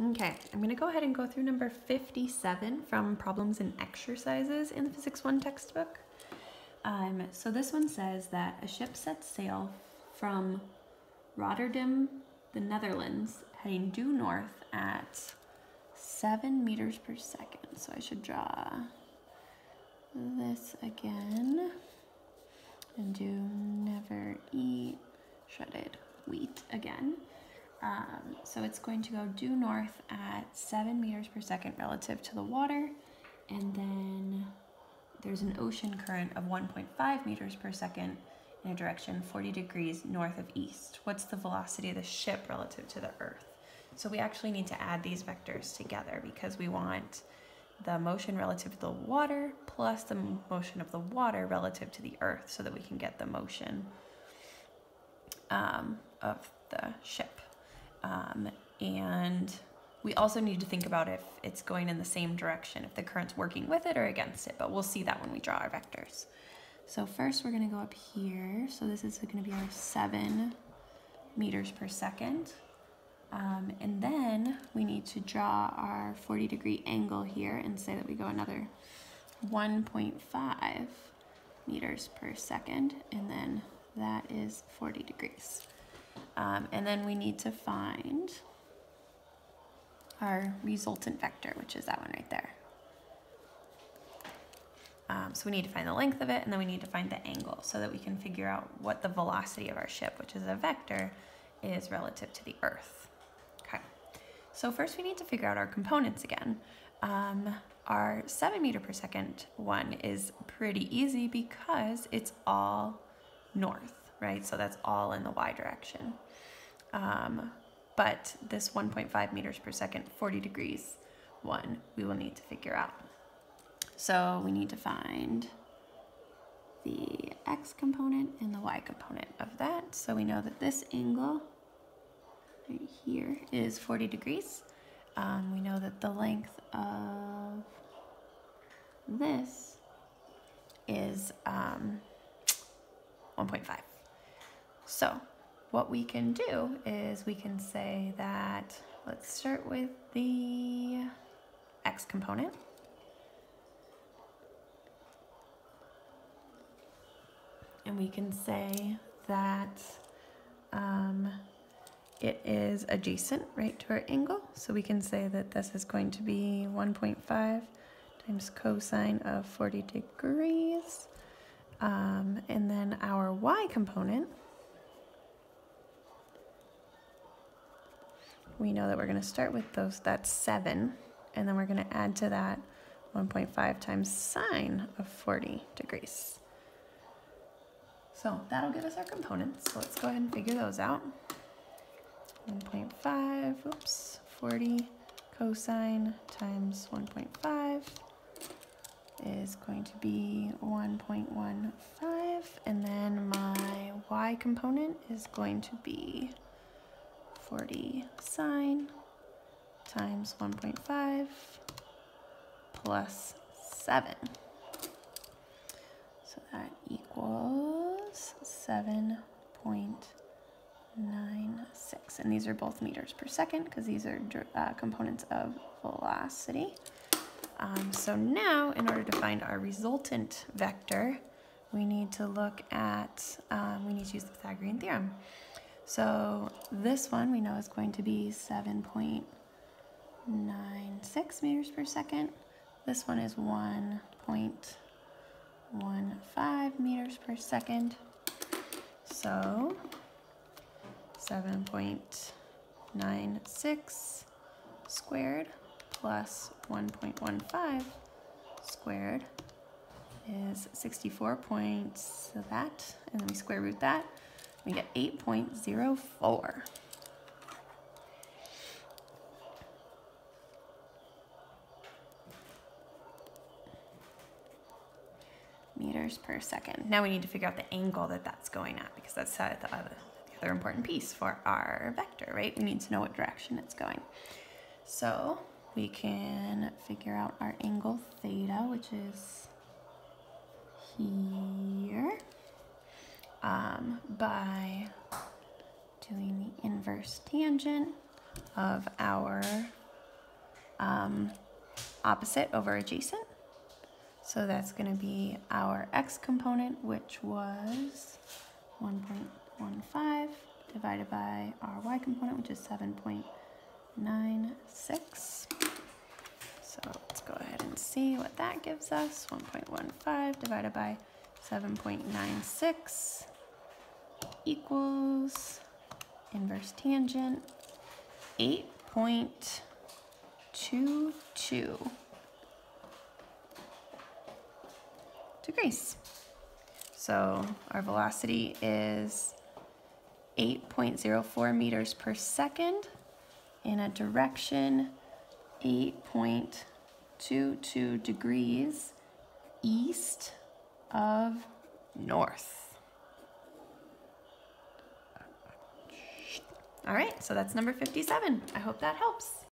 Okay, I'm going to go ahead and go through number 57 from Problems and Exercises in the Physics 1 textbook. So this one says that a ship sets sail from Rotterdam, the Netherlands, heading due north at 7 meters per second. So I should draw this again and do never eat shredded wheat again. So it's going to go due north at 7 meters per second relative to the water, and then there's an ocean current of 1.5 meters per second in a direction 40 degrees north of east. What's the velocity of the ship relative to the Earth? So we actually need to add these vectors together because we want the motion relative to the water plus the motion of the water relative to the Earth so that we can get the motion of the ship. And we also need to think about if it's going in the same direction, if the current's working with it or against it, but we'll see that when we draw our vectors. So first we're going to go up here. So this is going to be our 7 meters per second. And then we need to draw our 40-degree angle here and say that we go another 1.5 meters per second, and then that is 40 degrees. And then we need to find our resultant vector, which is that one right there. So we need to find the length of it, and then we need to find the angle so that we can figure out what the velocity of our ship, which is a vector, is relative to the Earth. Okay, so first we need to figure out our components again. Our 7 meter per second one is pretty easy because it's all north, right? So that's all in the y direction. But this 1.5 meters per second, 40 degrees one, we will need to figure out. So we need to find the x component and the y component of that. So we know that this angle right here is 40 degrees. We know that the length of this is 1.5. So what we can do is we can say that, let's start with the x component. And we can say that it is adjacent, right, to our angle. So we can say that this is going to be 1.5 times cosine of 40 degrees. And then our y component, we know that we're going to start with that's 7, and then we're going to add to that 1.5 times sine of 40 degrees. So that'll give us our components. So let's go ahead and figure those out. 1.5, 40 cosine times 1.5 is going to be 1.15, and then my y component is going to be 40 sine times 1.5 plus 7. So that equals 7.96. And these are both meters per second because these are components of velocity. So now, in order to find our resultant vector, we need to look at, we need to use the Pythagorean theorem. So this one we know is going to be 7.96 meters per second. This one is 1.15 meters per second. So 7.96 squared plus 1.15 squared is 64 points of that, and then we square root that. We get 8.04. Meters per second. Now we need to figure out the angle that that's going at, because that's the other important piece for our vector, right? We need to know what direction it's going. So we can figure out our angle theta, which is here, by doing the inverse tangent of our opposite over adjacent. So that's going to be our x component, which was 1.15 divided by our y component, which is 7.96. So let's go ahead and see what that gives us. 1.15 divided by 7.96 equals inverse tangent 8.22 degrees. So our velocity is 8.04 meters per second in a direction 8.22 degrees east of north. All right, so that's number 57. I hope that helps.